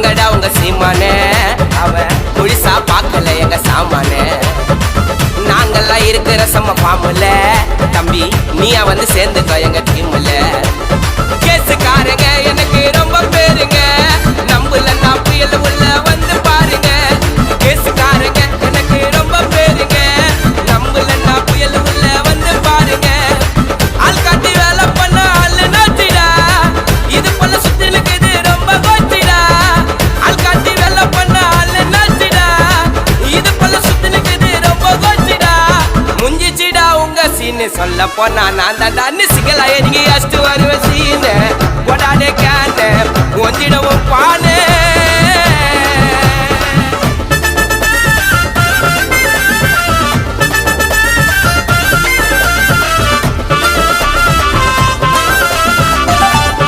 வாங்கடா உங்க சீமானே, அவன் முழுசா பார்க்கல எங்க சாமானே. நாங்கெல்லாம் இருக்கிற செம்ம பாம்புல, தம்பி நீயா வந்து சேர்ந்துக்கோ எங்க டீம்ல. கேசுக்காரங்க எனக்கு ரொம்ப பேருங்க, நம்புலன்னா புயல் உள்ள வந்து பாருங்க. கேசுக்காரங்க எனக்கு ரொம்ப பேருங்க, நம்புலன்னா புயல் உள்ள வந்து பாருங்க. ஆள் காட்டி வேலை பண்ண ஆளு நாச்சிடா, இது போல சுத்தினுக்கு இது ரொம்ப கோச்சிடா. ஆள் காட்டி வேலை பண்ண ஆளு நாச்சிடா, இது போல சுத்தினுக்கு இது ரொம்ப கோச்சிடா. முஞ்சிச்சிடா உங்க சீனு, சொல்ல போனா நான் தான் சிகல